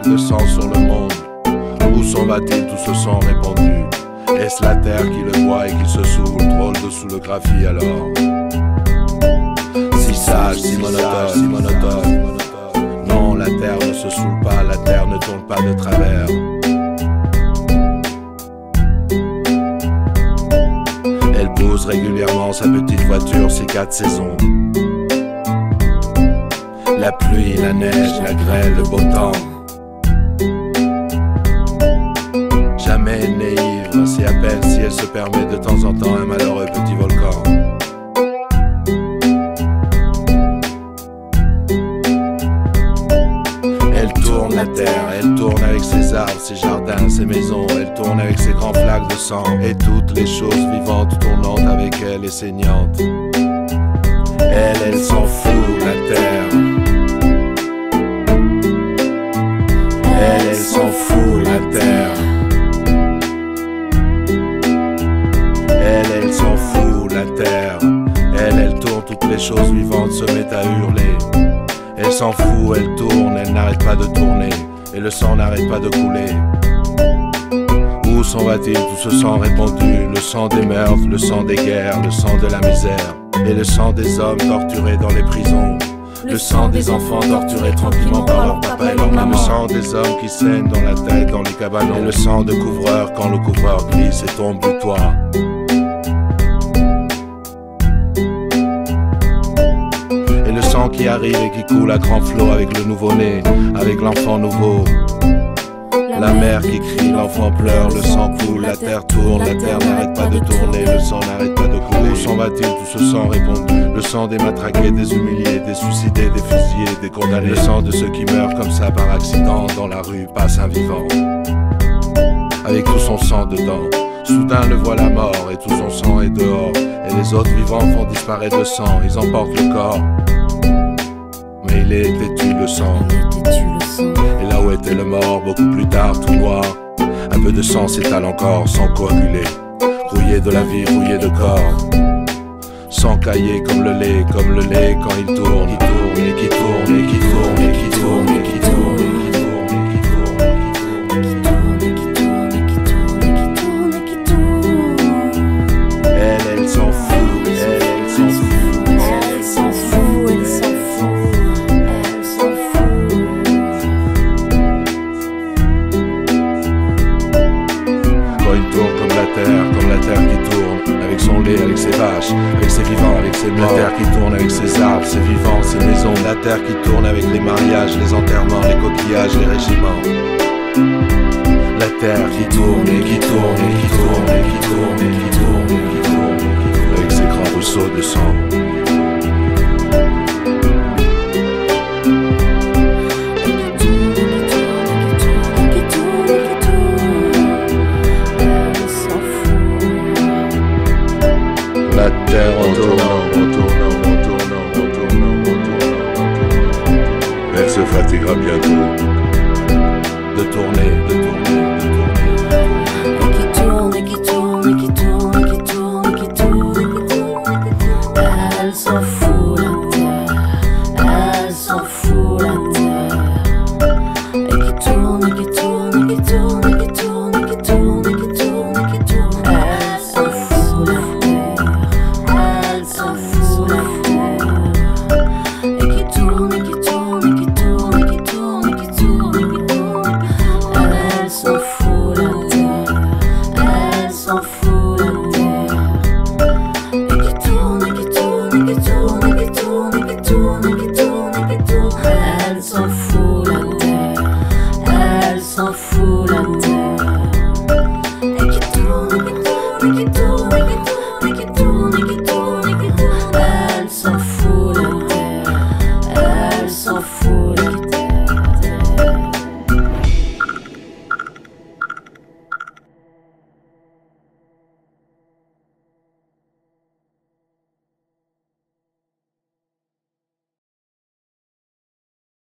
flaque de sang sur le monde. Où s'en va-t-il tout ce sang répandu? Est-ce la terre qui le boit et qu'il se saoule? Drôle de sous le graphie alors. Si sage, si monotone. Non, la terre ne se saoule pas, la terre ne tourne pas de travers. Elle pose régulièrement sa petite voiture, ses 4 saisons. La pluie, la neige, la grêle, le beau temps. Jamais elle n'est ivre, c'est à peine si elle se permet de temps en temps un malheureux petit volcan. Elle tourne la terre, elle tourne avec ses arbres, ses jardins, ses maisons. Elle tourne avec ses grands flaques de sang. Et toutes les choses vivantes tournantes avec elle et saignantes. Elle s'en fout, la terre. Elle s'en fout, la terre. Elle s'en fout, la terre. Elle tourne, toutes les choses vivantes se mettent à hurler. Elle s'en fout, elle tourne, elle n'arrête pas de tourner. Et le sang n'arrête pas de couler. Où s'en va-t-il tout ce sang répandu? Le sang des meurtres, le sang des guerres, le sang de la misère. Et le sang des hommes torturés dans les prisons. Le sang des enfants torturés tranquillement par leur papa et leur maman. Le sang des hommes qui saignent dans la tête, dans les cabanons. Et le sang de couvreur quand le couvreur glisse et tombe du toit. Et le sang qui arrive et qui coule à grand flot avec le nouveau-né, avec l'enfant nouveau. La mère qui crie, l'enfant pleure, le sang coule, la terre tourne, la terre n'arrête pas de tourner, le sang n'arrête pas de couler. Où s'en va-t-il tout ce sang répandu? Le sang des matraqués, des humiliés, des suicidés, des fusillés, des condamnés. Le sang de ceux qui meurent comme ça par accident, dans la rue passe un vivant, avec tout son sang dedans. Soudain le voilà mort et tout son sang est dehors. Et les autres vivants font disparaître le sang, ils emportent le corps. Mais il est têtu le sang. Et là où était le mort, beaucoup plus tard, tout noir, un peu de sang s'étale encore, sans coaguler. Rouillé de la vie, rouillé de corps. Sang caillé comme le lait quand il tourne, et qui tourne, et qui tourne, et qui tourne, et qui tourne, et qui tourne, et qui tourne, et qui tourne, et qui tourne, et qui tourne, et qui tourne. Elle s'en fout, elle s'en fout, elle s'en fout, elle s'en fout, elle s'en fout. Quand il tourne comme la terre qui tourne, avec son lait, avec ses vaches, avec ses vivants, avec ses morts. La terre qui tourne avec ses arbres, ses vivants, ses maisons. La terre qui tourne avec les mariages, les enterrements, les coquillages, les régiments. La terre qui tourne et qui tourne et qui tourne et qui tourne et qui tourne et qui tourne et qui tourne, avec ses grands ruisseaux de sang. La terre en tournant, elle se fatiguera bientôt de tourner, de tourner, de tourner. Et qui tourne, et qui tourne, et qui tourne, et qui tourne, et qui tourne, et qui tourne. Elle s'en fout la terre, elle s'en fout la terre. Et qui tourne, et qui tourne, et qui tourne, et qui tourne, et qui tourne, et qui tourne, et qui tourne. Elle s'en fout la terre. Elle s'en fout la terre. Et qui tourne, et qui tourne, et qui tourne, et qui tourne, et qui tourne, et qui tourne. Elle s'en fout la terre. Elle s'en fout la terre. Et qui tourne, et qui tourne, et qui tourne, et qui tourne, et qui tourne, et qui tourne, et qui tourne. Elle s'en fout la terre. Elle s'en fout la terre. Et qui tourne, et qui tourne, et qui tourne, et qui tourne, et qui tourne, et qui tourne, et qui tourne. Elle s'en fout la terre. Elle s'en fout.